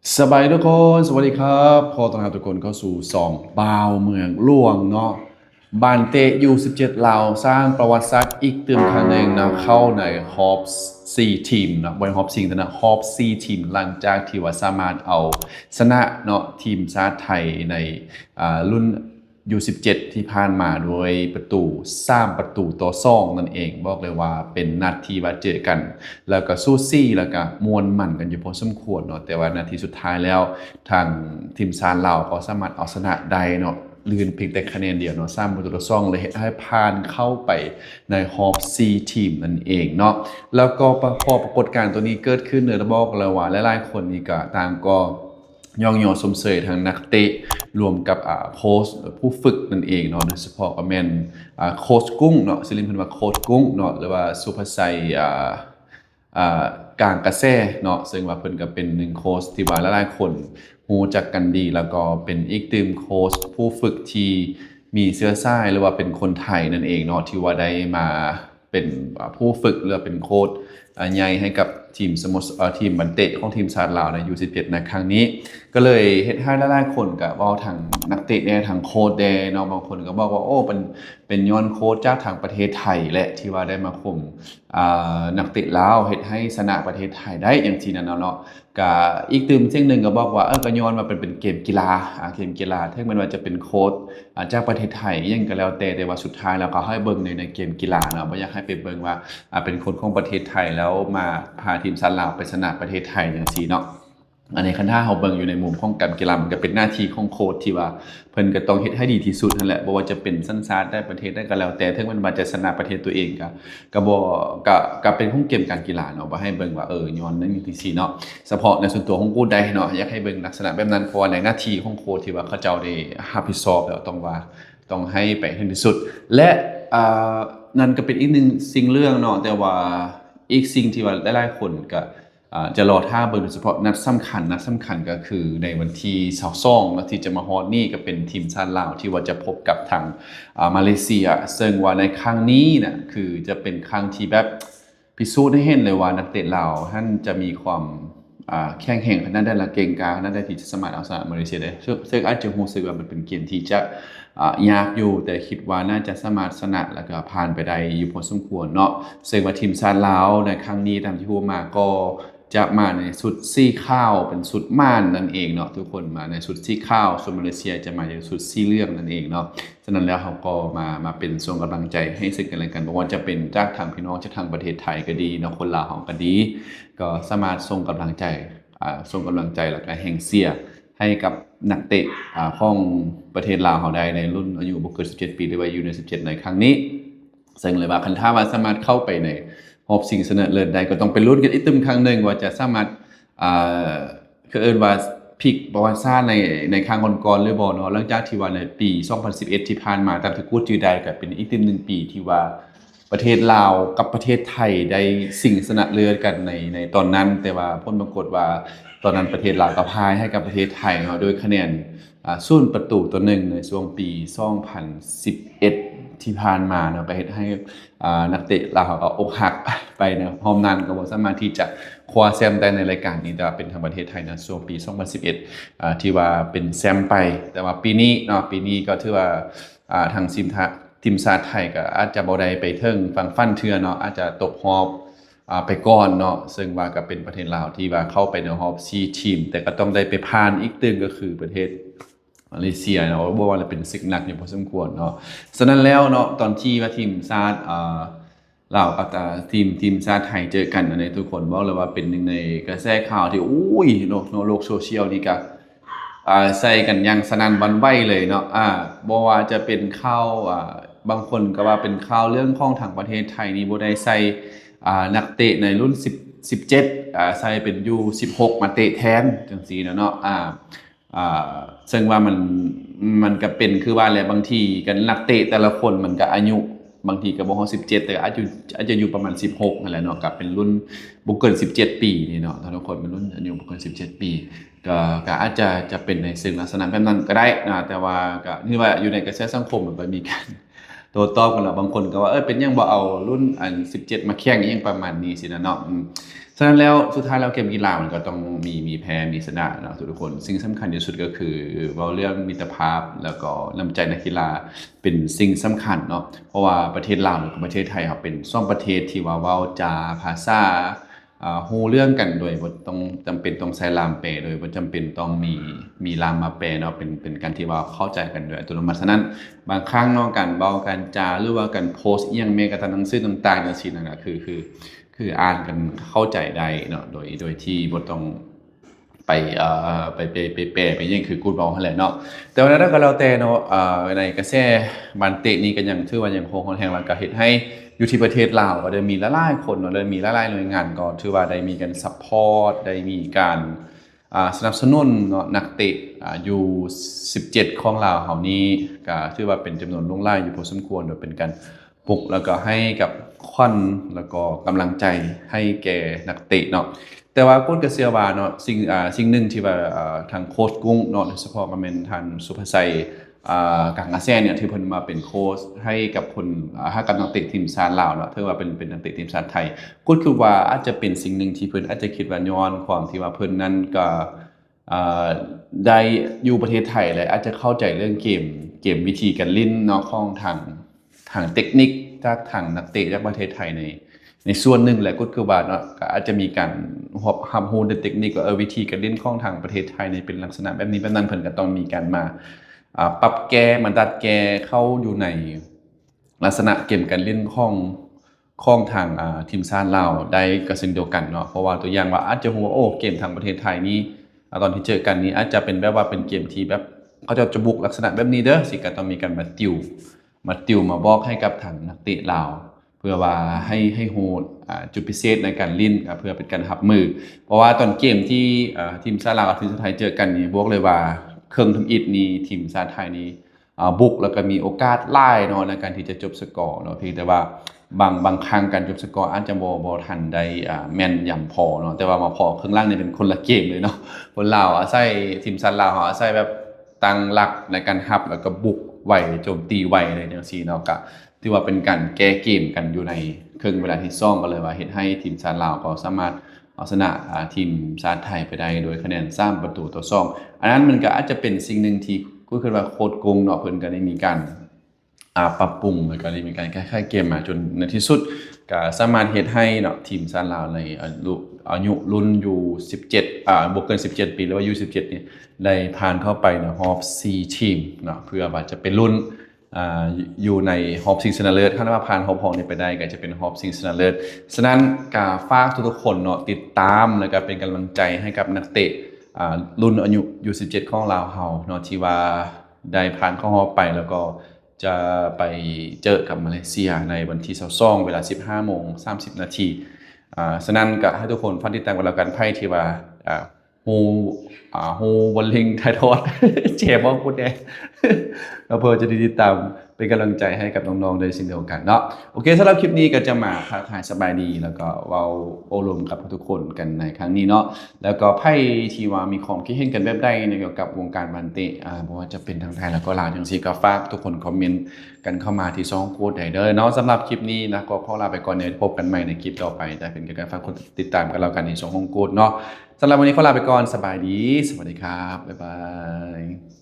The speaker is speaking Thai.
สบายทุกคนสวัสดีครับขอต้อนรับทุกคนเข้าสู่สองบ่าวเมืองหลวงเนาะบานเตะยู17เราสร้างประวัติศาสตร์อีกตื่มครั้งหนึ่งนะเข้าในฮอป4ทีมนะบนฮอปซิงแต่นะฮอป4ทีมหลังจากที่ว่าสามารถเอาชนะเนาะทีมชาติไทยในรุ่น U17 ที่ผ่านมาโดยประตู3ประตูต่อ2นั่นเองบอกเลยว่าเป็นนัดที่ว่าเจอกันแล้วก็สู้ซี่แล้วก็มวลหมั่นกันอยู่พอสมควรเนาะแต่ว่านาทีสุดท้ายแล้วทางทีมชาติเราก็สามารถเอาชนะได้เนาะลื่นเพียงแต่คะแนนเดียวเนาะ3ประตูต่อ2เลยให้ผ่านเข้าไปในฮอป4ทีมนั่นเองเนาะแล้วก็พอปรากฏการณ์ตัวนี้เกิดขึ้นเนี่ยบอกเลยว่าหลายๆคนนี่ก็ต่างก็ย่องยอสมเสยทางนักเตะรวมกับโค้ชผู้ฝึกนั่นเองเนาะโดยเฉพาะก็แม่นโค้ชกุ้งเนาะซิลินเพิ่นว่าโค้ชกุ้งเนาะหรือว่าสุภชัยกลางกระแสเนาะซึ่งว่าเพิ่นก็เป็นหนึ่งโค้ชที่ว่าหลายๆคนรู้จักกันดีแล้วก็เป็นอีกตื่มโค้ชผู้ฝึกที่มีเชื้อสายหรือว่าเป็นคนไทยนั่นเองเนาะที่ว่าได้มาเป็นผู้ฝึกหรือเป็นโค้ชใหญ่ให้กับทีมทีมบันเตะของทีมชาติลาวใน U17 ในครั้งนี้ก็เลยเฮ็ดให้หลายๆคนก็เว้าทางนักเตะแน่ทางโค้ชแน่เนาะบางคนก็บอกว่าโอ้เป็นย้อนโค้ชจากทางประเทศไทยแหละที่ว่าได้มาคุมนักเตะลาวเฮ็ดให้ชนะประเทศไทยได้อย่างที่นั้นเนาะก็อีกตื่มสิ่งหนึ่งก็บอกว่าก็ย้อนว่าเป็นเกมกีฬาเกมกีฬาถึงแม้ว่าจะเป็นโค้ชจากประเทศไทยยังก็แล้วแต่ว่าสุดท้ายแล้วก็ให้เบิ่งในเกมกีฬาเนาะบ่อยากให้ไปเบิ่งว่าเป็นคนของประเทศไทยแล้วมาพาทีมชาติลาวไปชนะประเทศไทยจังซี่เนาะอันนี้คันถ้าเฮาเบิ่งอยู่ในมุมของการกีฬามันก็เป็นหน้าที่ของโค้ชที่ว่าเพิ่นก็ต้องเฮ็ดให้ดีที่สุดนั่นแหละบ่ว่าจะเป็นสัญชาติได้ประเทศได้ก็แล้วแต่ถึงมันว่าจะชนะประเทศตัวเองก็บ่ก็เป็นของเกมการกีฬาเนาะบ่ให้เบิ่งว่าย้อนนั่นจังซี่เนาะเฉพาะในส่วนตัวของกูได้เนาะอยากให้เบิ่งลักษณะแบบนั้นเพราะว่าในหน้าที่ของโค้ชที่ว่าเขาเจ้าได้รับผิดชอบแล้วต้องให้ไปให้ถึงที่สุดและอ่านั่นก็เป็นอีกหนึ่งสิ่งเรื่องเนาะแต่ว่าอีกสิ่งที่ว่าหลายๆคนก็จะรอท่าเบิ่งโดยเฉพาะนัดสำคัญก็คือในวันที่22นาที่จะมาฮอดนี่ก็เป็นทีมชาติลาวที่ว่าจะพบกับทางมาเลเซียซึ่งว่าในครั้งนี้น่ะคือจะเป็นครั้งที่แบบพิสูจน์ให้เห็นเลยว่านักเตะลาวท่านจะมีความแข็งแกร่งขนาดใดและเก่งกาจขนาดใดที่จะสามารถเอาชนะมาเลเซียได้ซึ่งอาจจะรู้สึกว่ามันเป็นเกมที่จะยากอยู่แต่คิดว่าน่าจะสามารถชนะแล้วก็ผ่านไปได้อยู่พอสมควรเนาะซึ่งว่าทีมชาติลาวในครั้งนี้ตามที่ฮู้มาก็จะมาในชุดสีขาวเป็นชุดม่านนั่นเองเนาะทุกคนมาในชุดสีขาวส่วนมาเลเซียจะมาในชุดสีเหลืองนั่นเองเนาะฉะนั้นแล้วเขาก็มาเป็นส่งกำลังใจให้ซึ่งกันและกันบ่ว่าจะเป็นจากทางพี่น้องจากทางประเทศไทยก็ดีเนาะคนลาวเฮาก็ดีก็สามารถส่งกำลังใจแล้วก็แห่งเชียร์ให้กับนักเตะของประเทศลาวเฮาได้ในรุ่นอายุบ่เกิน17ปีหรือว่าอยู่ใน17ในครั้งนี้ซึ่งเลยว่าคันถ้าว่าสามารถเข้าไปในรอบชิงชนะเลิศได้ก็ต้องไปลุ้นกันอีกตึมครั้งหนึ่งว่าจะสามารถอ่าคือเอิ้นว่าพลิกประวัติศาสตร์ในครั้งก่อนๆหรือบ่เนาะหลังจากที่ว่าในปี2011ที่ผ่านมาตามที่กูจื้อได้ก็เป็นอีกตึมหนึ่งปีที่ว่าประเทศลาวกับประเทศไทยได้ชิงชนะเลิศกันในตอนนั้นแต่ว่าผลปรากฏว่าตอนนั้นประเทศลาวก็พ่ายให้กับประเทศไทยเนาะโดยคะแนน0ประตูต่อ1ในช่วงปี2011ที่ผ่านมาเนาะก็เฮ็ดให้นักเตะลาวก็อกหักไปนะพร้อมนั้นก็บ่สามารถที่จะคว้าแชมป์ได้ในรายการนี้แต่ว่าเป็นทางประเทศไทยนะช่วงปี2011ที่ว่าเป็นแชมป์ไปแต่ว่าปีนี้เนาะปีนี้ก็ถือว่าทางทีมชาติไทยก็อาจจะบ่ได้ไปถึงฝั่งฟันเทื่อเนาะอาจจะตกรอบไปก่อนเนาะซึ่งว่าก็เป็นประเทศลาวที่ว่าเข้าไปในรอบ4ทีมแต่ก็ต้องได้ไปผ่านอีกตึงก็คือประเทศมาเลเซียเนาะบ่ว่าจะเป็นศึกหนักอยู่พอสมควรเนาะฉะนั้นแล้วเนาะตอนที่ว่าทีมชาติลาวกับทีมชาติไทยเจอกันอันนี้ทุกคนบอกเลยว่าเป็นหนึ่งในกระแสข่าวที่อุ้ยเนาะโลกโซเชียลนี่ก็ใส่กันอย่างสนั่นหวั่นไหวเลยเนาะบ่ว่าจะเป็นข่าวบางคนก็ว่าเป็นข่าวเรื่องของทางประเทศไทยนี่บ่ได้ใส่นักเตะในรุ่น17ใส่เป็น U16 มาเตะแทนจังซี่เนาะซึ่งว่ามันก็เป็นคือว่าแหละบางทีกันนักเตะแต่ละคนมันก็อายุบางทีก็บ่ฮอด17แต่อาจจะอยู่ประมาณ16นั่นแหละเนาะก็เป็นรุ่นบ่เกิน17ปีนี่เนาะทุกคนเป็นรุ่นอายุบ่เกิน17ปีก็อาจจะเป็นในซึ่งลักษณะแบบนั้นก็ได้นะแต่ว่าก็คือว่าอยู่ในกระแสสังคมมันก็มีการโต้ตอบกันแล้วบางคนก็ว่าเป็นหยังบ่เอารุ่นอัน17มาแข่งอิหยังประมาณนี้สินะเนาะฉ ฉะนั้นแล้วสุดท้ายแล้วเกมกีฬามันก็ต้องมีแพ้มีชนะเนาะทุกคนสิ่งสำคัญที่สุดก็คือเว้าเรื่องมิตรภาพแล้วก็น้ำใจนักกีฬาเป็นสิ่งสำคัญเนาะเพราะว่าประเทศลาวกับประเทศไทยครับเป็น2ประเทศที่ว่าเว้าจาภาษาฮู้เรื่องกันโดยบ่ต้องจำเป็นต้องใช้ล่ามแปลโดยบ่จำเป็นต้องมีล่ามมาแปลเนาะเป็นการที่ว่าเข้าใจกันโดยอัตโนมัติฉะนั้นบางครั้งเนาะการเว้าการจาหรือว่าการโพสต์อิหยังแม้กระทั่งหนังสือต่างๆจังซี่นั่นน่ะคืออ่านกันเข้าใจได้เนาะโดยที่บ่ต้องไปไปแปลไปหยังคือกูดเว้าหั่นแหละเนาะแต่ว่านั้นก็แล้วแต่เนาะในกระแสบ้านเตะนี่ก็ยังถือว่ายังคงฮ้อนแรงแล้วก็เฮ็ดให้อยู่ที่ประเทศลาวก็ได้มีหลายๆคนเนาะได้มีหลายๆหน่วยงานก็ถือว่าได้มีการซัปพอร์ตได้มีการสนับสนุนเนาะนักเตะอยู่17ของลาวเฮานี้ก็ถือว่าเป็นจำนวนลงหลายอยู่พอสมควรโดยเป็นการปลุกแล้วก็ให้กับขวัญแล้วก็กำลังใจให้แก่นักเตะเนาะแต่ว่ากุ้นก็เชื่อว่าเนาะสิ่งหนึ่งที่ว่าทางโค้ชกุ้งเนาะโดยเฉพาะก็แม่นท่านสุภชัยกังอาเซียนเนี่ยที่เพิ่นมาเป็นโค้ชให้กับคนให้กับนักเตะทีมชาติลาวเนาะถือว่าเป็นนักเตะทีมชาติไทยกุ้นคิดว่าอาจจะเป็นสิ่งหนึ่งที่เพิ่นอาจจะคิดว่าย้อนความที่ว่าเพิ่นนั้นก็ได้อยู่ประเทศไทยและอาจจะเข้าใจเรื่องเกมวิธีการเล่นเนาะของทางเทคนิคจากทางนักเตะจากประเทศไทยในส่วนหนึ่งแหละก็คือว่าเนาะก็อาจจะมีการรับรู้ในเทคนิคว่าวิธีการเล่นของทางประเทศไทยนี่เป็นลักษณะแบบนี้แบบนั้นเพิ่นก็ต้องมีการมาปรับแก้มาดัดแก้เข้าอยู่ในลักษณะเกมการเล่นของทางทีมชาติลาวได้ก็เช่นเดียวกันเนาะเพราะว่าตัวอย่างว่าอาจจะฮู้ว่าโอ้เกมทางประเทศไทยนี้ตอนที่เจอกันนี้อาจจะเป็นแบบว่าเป็นเกมที่แบบเขาจะบุกลักษณะแบบนี้เด้อสิก็ต้องมีการมาติวมาบอกให้กับทางนักเตะลาวเพื่อว่าให้ฮู้จุดพิเศษในการเล่นเพื่อเป็นการรับมือเพราะว่าตอนเกมที่ทีมชาติลาวกับทีมชาติไทยเจอกันนี่บอกเลยว่าเครื่องทำอิฐนี่ทีมชาติไทยนี่บุกแล้วก็มีโอกาสหลายเนาะในการที่จะจบสกอร์เนาะเพียงแต่ว่าบางครั้งการจบสกอร์อาจจะบ่ทันได้แม่นยำพอเนาะแต่ว่ามาพอครึ่งหลังนี่เป็นคนละเกมเลยเนาะคนลาวอาศัยทีมชาติลาวอาศัยแบบตั้งหลักในการรับแล้วก็บุกไวโจมตีไวอะไรจังซี่เนาะก็ถือว่าเป็นการแก้เกมกันอยู่ในครึ่งเวลาที่2ก็เลยว่าเฮ็ดให้ทีมชาติลาวก็สามารถเอาชนะทีมชาติไทยไปได้โดยคะแนน3-2อันนั้นมันก็อาจจะเป็นสิ่งหนึ่งที่ก็คือว่าโค้ชกงเนาะเพิ่นก็ได้มีการปรับปรุงแล้วก็ได้มีการแก้ไขเกมมาจนในที่สุดก็สามารถเฮ็ดให้เนาะทีมชาติลาวในอายุรุ่นอยู่17บ่เกิน17ปีหรือว่าอายุ17นี่ได้ผ่านเข้าไปในรอบ4ทีมเนาะเพื่อว่าจะเป็นรุ่นอยู่ในรอบชิงชนะเลิศถ้าว่าผ่านรอบนี้ไปได้ก็จะเป็นรอบชิงชนะเลิศฉะนั้นก็ฝากทุกๆคนเนาะติดตามแล้วก็เป็นกำลังใจให้กับนักเตะรุ่นอายุอยู่17ของลาวเฮาเนาะที่ว่าได้ผ่านเข้ารอบไปแล้วก็จะไปเจอกับมาเลเซียในวันที่22เวลา 15:30 น.ฉะนั้นก็ให้ทุกคนฟังติดตามกันแล้วกันไพ่ที่ว่าฮูบอลลิงถ่ายทอด เจ็บบ่พูดแน่ ก็เพื่อจะได้ติดตามเป็นกำลังใจให้กับน้องๆได้เช่นเดียวกันเนาะโอเคสำหรับคลิปนี้ก็จะมาทักทายสบายดีแล้วก็เว้าโอ้ลมกับทุกคนกันในครั้งนี้เนาะแล้วก็ไพ่ที่ว่ามีความคิดเห็นกันแบบใดในเกี่ยวกับวงการบันเตะบ่ว่าจะเป็นทางไทยแล้วก็ลาวจังซี่ก็ฝากทุกคนคอมเมนต์กันเข้ามาที่ช่องโค้ดได้เด้อเนาะสำหรับคลิปนี้นะก็ขอลาไปก่อนเดี๋ยวพบกันใหม่ในคลิปต่อไปแต่เป็นการฝากคนติดตามกันแล้วกันในช่องโค้ดเนาะสำหรับวันนี้ขอลาไปก่อนสบายดีสวัสดีครับบ๊ายบาย